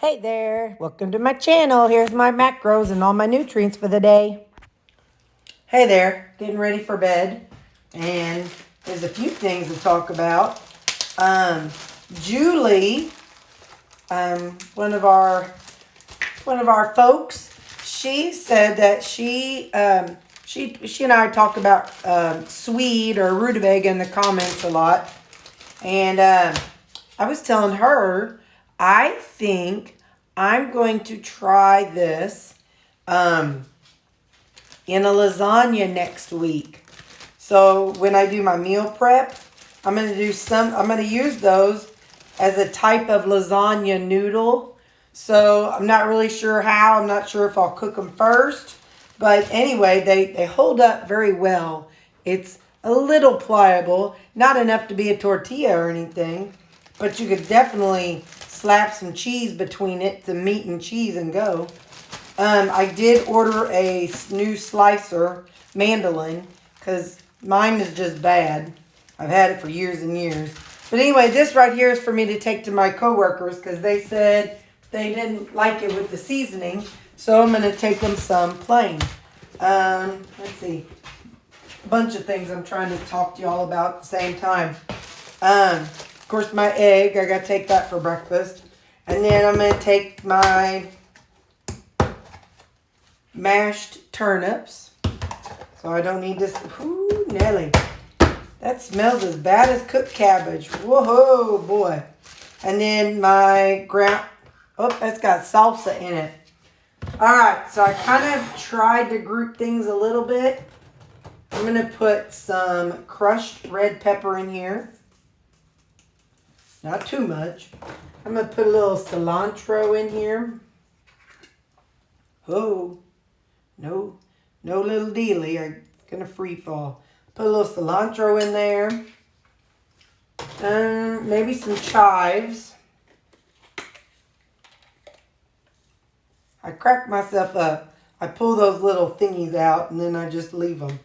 Hey there, welcome to my channel. Here's my macros and all my nutrients for the day. Hey there, getting ready for bed. And there's a few things to talk about. Julie, one of our folks, she said that she and I talk about sweet or rutabaga in the comments a lot. And I was telling her, I think I'm going to try this in a lasagna next week. So when I do my meal prep, I'm going to use those as a type of lasagna noodle. So I'm not really sure how. I'm not sure if I'll cook them first. But anyway, they hold up very well. It's a little pliable, not enough to be a tortilla or anything, but you could definitely slap some cheese between it, some meat and cheese, and go. I did order a new slicer, mandolin, because mine is just bad. I've had it for years and years. But anyway, this right here is for me to take to my coworkers because they said they didn't like it with the seasoning. So I'm going to take them some plain. Let's see. A bunch of things I'm trying to talk to y'all about at the same time. Of course, my egg. I got to take that for breakfast. And then I'm going to take my mashed turnips. So I don't need this. Ooh, Nelly. That smells as bad as cooked cabbage. Whoa, boy. And then my that's got salsa in it. All right, so I kind of tried to group things a little bit. I'm going to put some crushed red pepper in here. Not too much. I'm going to put a little cilantro in here. Oh, no little dealy. I'm going to free fall. Put a little cilantro in there. Maybe some chives. I crack myself up. I pull those little thingies out and then I just leave them.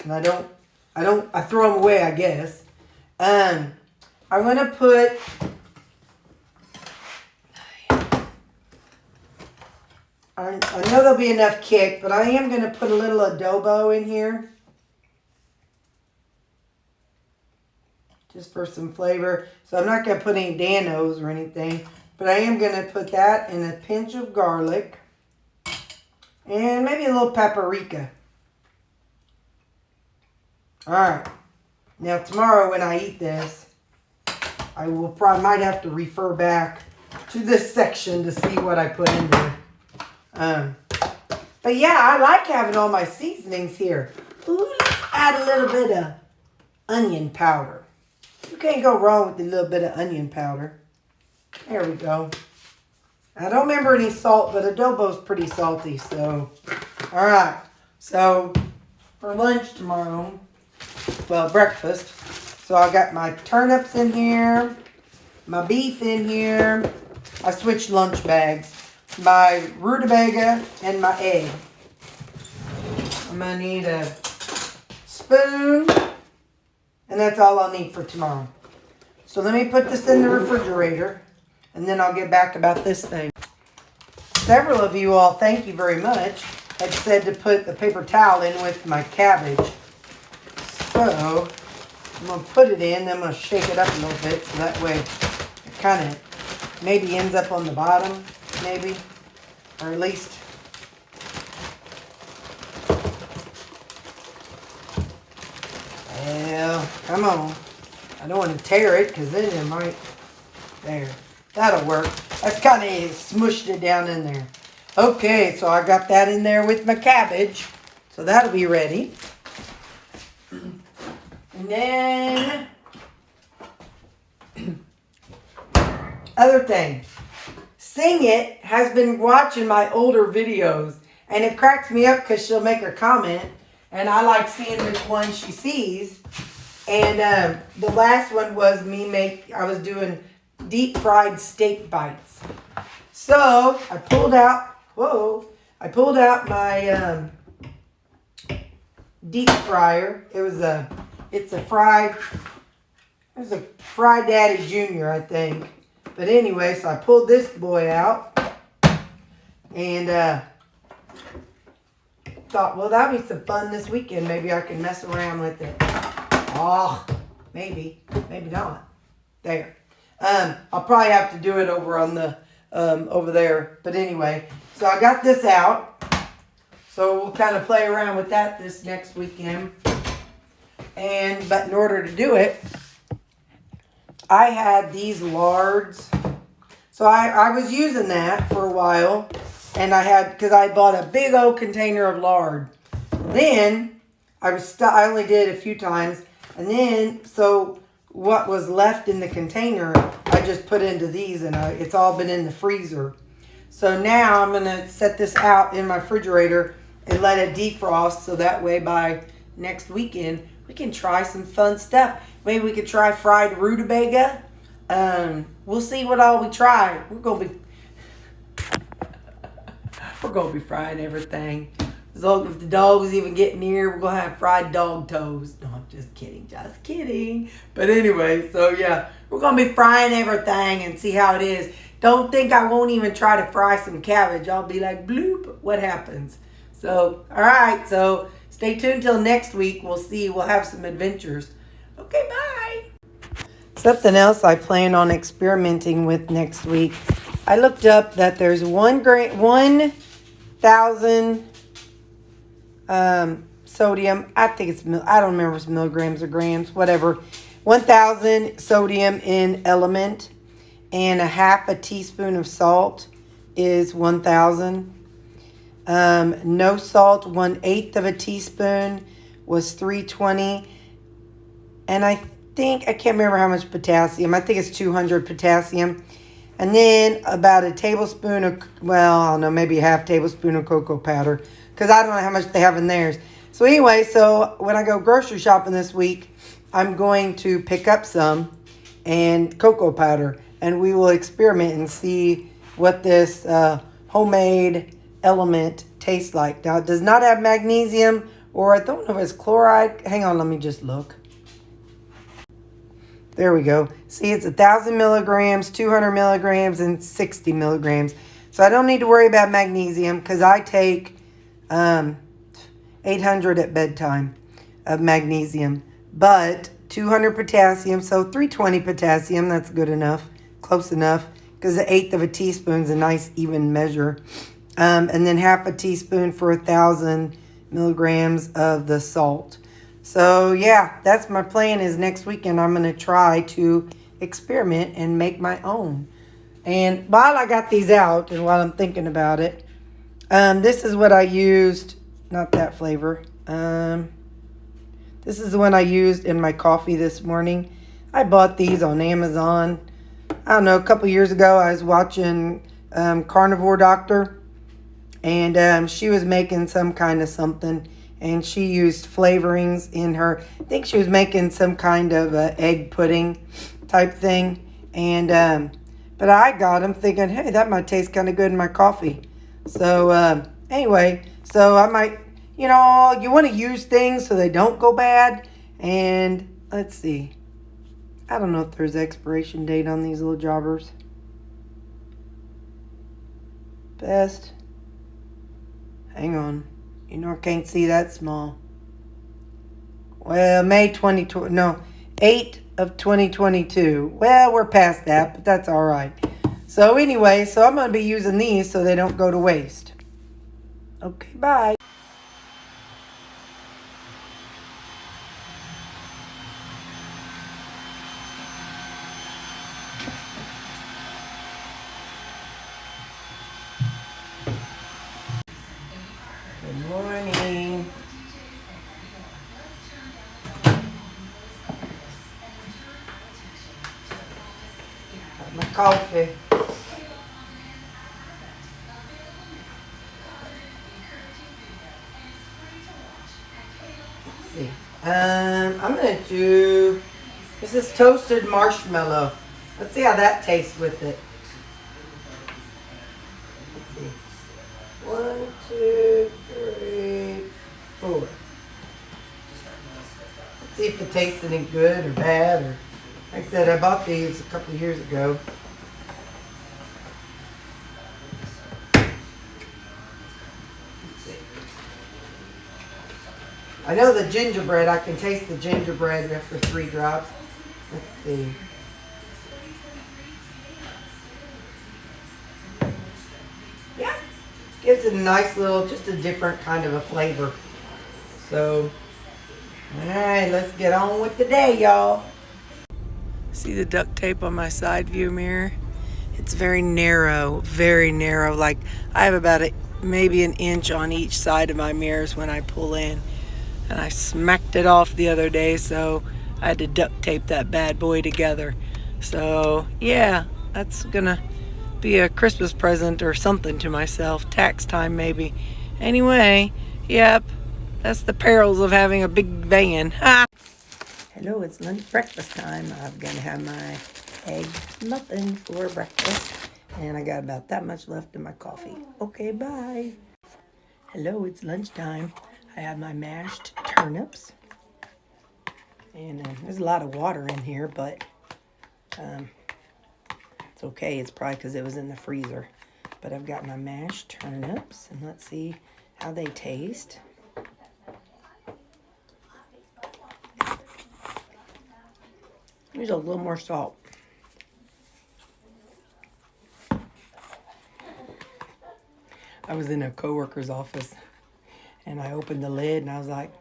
And I throw them away, I guess. I'm going to put I know there'll be enough kick, but I am going to put a little adobo in here. Just for some flavor. So I'm not going to put any Danos or anything. But I am going to put that in a pinch of garlic. And maybe a little paprika. Alright. Now tomorrow when I eat this, I might have to refer back to this section to see what I put in there. But yeah, I like having all my seasonings here. Ooh, let's add a little bit of onion powder. You can't go wrong with a little bit of onion powder. There we go. I don't remember any salt, but adobo's pretty salty, so. All right. So, for lunch tomorrow, well, breakfast. So, I got my turnips in here, my beef in here. I switched lunch bags. My rutabaga and my egg. I'm going to need a spoon, and that's all I'll need for tomorrow. So, let me put this in the refrigerator. And then I'll get back about this thing. Several of you all, thank you very much, had said to put the paper towel in with my cabbage. So, I'm going to put it in. Then I'm going to shake it up a little bit. So that way it kind of maybe ends up on the bottom. Maybe. Or at least. Well, come on. I don't want to tear it because then it might. There. That'll work. That's kind of smushed it down in there. Okay, so I got that in there with my cabbage. So that'll be ready. And then, other thing. Sing It has been watching my older videos. And it cracks me up because she'll make a comment. And I like seeing which one she sees. And the last one was I was doing deep fried steak bites. So I pulled out my deep fryer. It's a Fry Daddy Jr., I think. But anyway, so I pulled this boy out. And thought, well, that'd be some fun this weekend. Maybe I can mess around with it. Oh, maybe not. There. I'll probably have to do it over on the over there. But anyway, so I got this out. So we'll kind of play around with that this next weekend. But in order to do it, I had these lards. So I was using that for a while. And because I bought a big old container of lard. Then I only did a few times. And then, so what was left in the container, I just put into these, and it's all been in the freezer. So now I'm going to set this out in my refrigerator and let it defrost, so that way by next weekend we can try some fun stuff. Maybe we could try fried rutabaga. We'll see what all we try. We're gonna be frying everything. So if the dogs even get near, we're gonna have fried dog toes. No, I'm just kidding. But anyway, so yeah, we're gonna be frying everything and see how it is. Don't think I won't even try to fry some cabbage. I'll be like, bloop, what happens? So, all right, so stay tuned till next week. We'll see. We'll have some adventures. Okay, bye. Something else I plan on experimenting with next week. I looked up that there's 1,000 sodium. I think it's, I don't remember if it's milligrams or grams, whatever. 1,000 sodium in Element, and a half a teaspoon of salt is 1,000. No salt, 1/8 of a teaspoon was 320. And I can't remember how much potassium. I think it's 200 potassium. And then about a tablespoon of, well, I don't know, maybe a half tablespoon of cocoa powder. Because I don't know how much they have in theirs. So anyway, so when I go grocery shopping this week, I'm going to pick up some and cocoa powder. And we will experiment and see what this homemade Element tastes like. Now, it does not have magnesium, or I don't know if it's chloride. Hang on, let me just look. There we go. See, it's 1,000 milligrams, 200 milligrams, and 60 milligrams. So I don't need to worry about magnesium because I take 800 at bedtime of magnesium. But 200 potassium, so 320 potassium, that's good enough, close enough, because 1/8 of a teaspoon is a nice even measure. And then half a teaspoon for 1,000 milligrams of the salt. So yeah, that's my plan, is next weekend I'm going to try to experiment and make my own. And while I got these out and while I'm thinking about it, this is what I used, not that flavor. This is the one I used in my coffee this morning. I bought these on Amazon. I don't know, a couple years ago I was watching Carnivore Doctor. And she was making some kind of something, and she used flavorings in her. I think she was making some kind of egg pudding type thing. And but I got them thinking, hey, that might taste kind of good in my coffee. So anyway, so I might, you want to use things so they don't go bad. And let's see. I don't know if there's expiration date on these little jobbers. Best. Hang on. I can't see that small. Well, May 2020. No, 8 of 2022. Well, we're past that, but that's all right. So anyway, so I'm going to be using these so they don't go to waste. Okay, bye. Good morning. Got my coffee. Let's see. I'm gonna do, this is toasted marshmallow. Let's see how that tastes with it. Let's see. 1, 2, 3, 4. Let's see if it tastes any good or bad. Or, like I said, I bought these a couple of years ago. I know the gingerbread, I can taste the gingerbread after 3 drops. Let's see. Yeah, gives it a nice little, just a different kind of a flavor. So, alright, let's get on with the day, y'all. See the duct tape on my side view mirror? It's very narrow, like I have about maybe an inch on each side of my mirrors when I pull in. And I smacked it off the other day, so I had to duct tape that bad boy together. So yeah, that's gonna be a Christmas present or something to myself. Tax time maybe. Anyway, yep, that's the perils of having a big van. Ha! Hello, it's lunch breakfast time. I'm gonna have my egg muffin for breakfast. And I got about that much left in my coffee. Okay, bye. Hello, it's lunchtime. I have my mashed turnips. And there's a lot of water in here, but it's okay. It's probably because it was in the freezer. But I've got my mashed turnips, and let's see how they taste. Here's a little more salt. I was in a coworker's office, and I opened the lid, and I was like,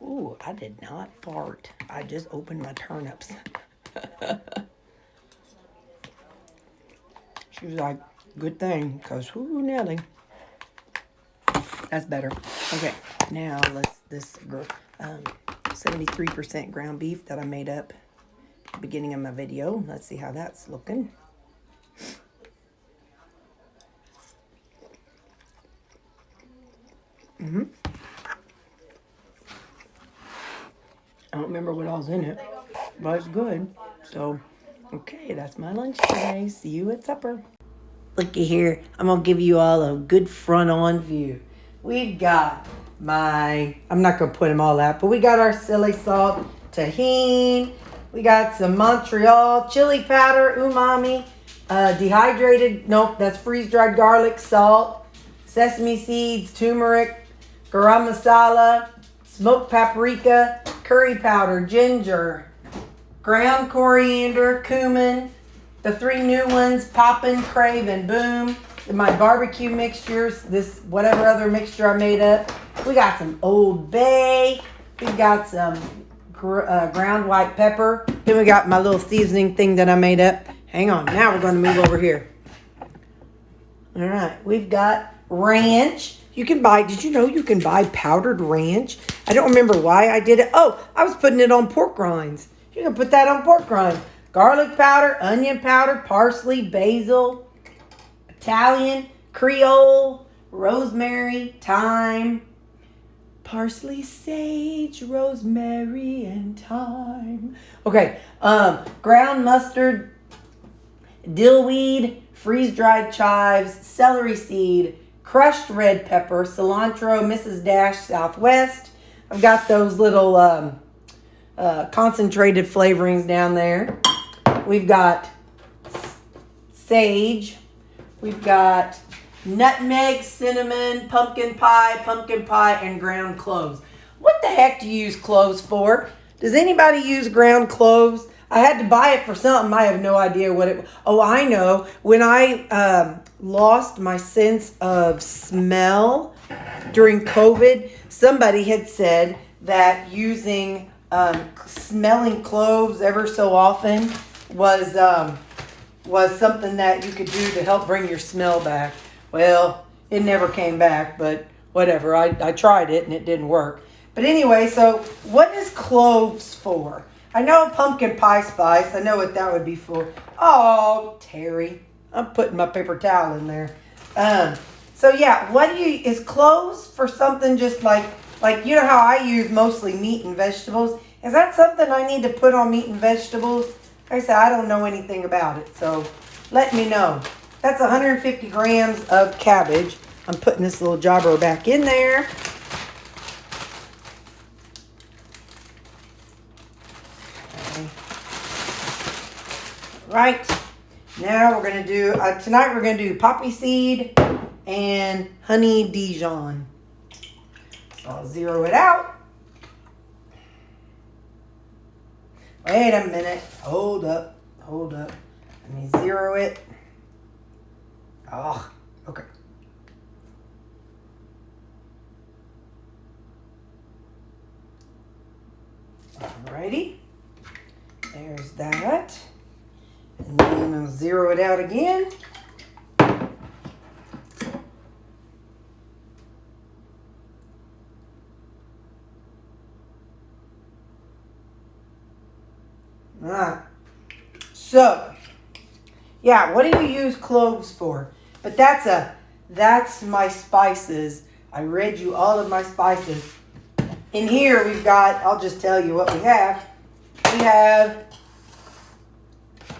ooh, I did not fart. I just opened my turnips. She was like, good thing, because whoo, Nelly. That's better. Okay, now this 73% ground beef that I made up at the beginning of my video. Let's see how that's looking. I don't remember what all's in it, but it's good. So, okay, that's my lunch today. See you at supper. Looky here. I'm going to give you all a good front-on view. We've got I'm not going to put them all out, but we got our silly salt, tahini. We got some Montreal chili powder, umami, that's freeze-dried garlic, salt, sesame seeds, turmeric, garam masala, smoked paprika, curry powder, ginger, ground coriander, cumin, the 3 new ones, Poppin', Crave, and Boom, my barbecue mixtures, this whatever other mixture I made up. We got some Old Bay. We got some ground white pepper. Then we got my little seasoning thing that I made up. Hang on, now we're going to move over here. All right, we've got ranch. Did you know you can buy powdered ranch? I don't remember why I did it. Oh, I was putting it on pork rinds. You can put that on pork rinds. Garlic powder, onion powder, parsley, basil, Italian, Creole, rosemary, thyme, parsley, sage, rosemary, and thyme. Okay, ground mustard, dillweed, freeze-dried chives, celery seed, crushed red pepper, cilantro, Mrs. Dash Southwest. I've got those little concentrated flavorings down there. We've got sage. We've got nutmeg, cinnamon, pumpkin pie, and ground cloves. What the heck do you use cloves for? Does anybody use ground cloves? I had to buy it for something. I have no idea what it was. Oh, I know. When I lost my sense of smell during COVID, somebody had said that using smelling cloves ever so often was something that you could do to help bring your smell back. Well, it never came back, but whatever. I tried it and it didn't work. But anyway, so what is cloves for? I know pumpkin pie spice. I know what that would be for. Oh, Terry. I'm putting my paper towel in there. So yeah, is cloves for something just like you know how I use mostly meat and vegetables? Is that something I need to put on meat and vegetables? Like I said, I don't know anything about it, so let me know. That's 150 grams of cabbage. I'm putting this little jobber back in there. Okay. Right. Now we're going to do, tonight we're going to do poppy seed and honey Dijon. So I'll zero it out. Wait a minute. Hold up. Hold up. Let me zero it. Oh, okay. Alrighty. There's that. And then I'll zero it out again. Alright. So, yeah, what do you use cloves for? But that's my spices. I read you all of my spices. In here we've got, I'll just tell you what we have. We have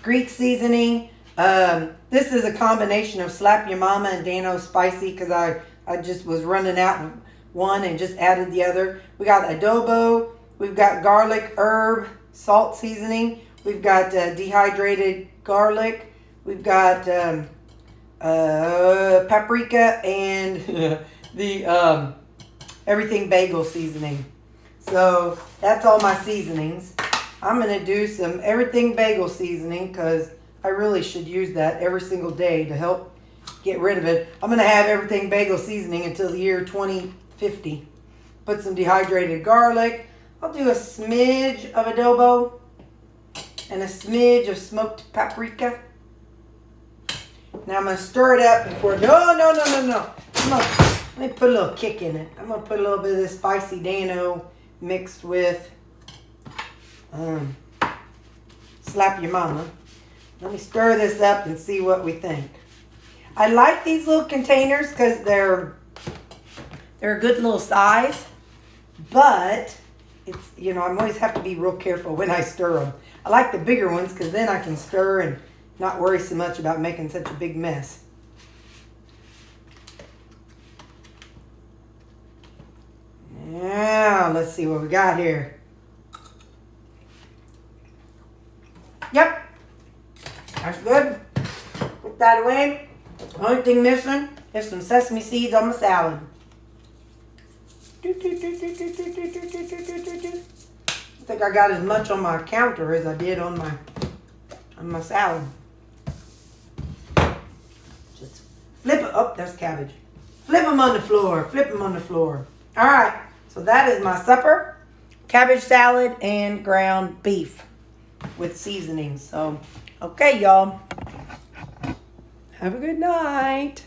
Greek seasoning. This is a combination of Slap Your Mama and Dano Spicy because I just was running out of one and just added the other. We got adobo. We've got garlic, herb, salt seasoning. We've got dehydrated garlic. We've got paprika and the everything bagel seasoning. So that's all my seasonings. I'm going to do some everything bagel seasoning because I really should use that every single day to help get rid of it. I'm going to have everything bagel seasoning until the year 2050. Put some dehydrated garlic. I'll do a smidge of adobo and a smidge of smoked paprika. Now I'm going to stir it up before, no. Let me put a little kick in it. I'm going to put a little bit of this spicy Dano mixed with Slap Your Mama. Let me stir this up and see what we think. I like these little containers because they're a good little size, but it's, you know, I always have to be real careful when I stir them. I like the bigger ones because then I can stir and not worry so much about making such a big mess. Now, let's see what we got here. Yep, that's good. Put that away. Only thing missing is some sesame seeds on my salad. I think I got as much on my counter as I did on my salad. Just flip it. Oh, there's cabbage. Flip them on the floor. Flip them on the floor. All right. So that is my supper. Cabbage salad and ground beef with seasoning. So, okay, y'all. Have a good night.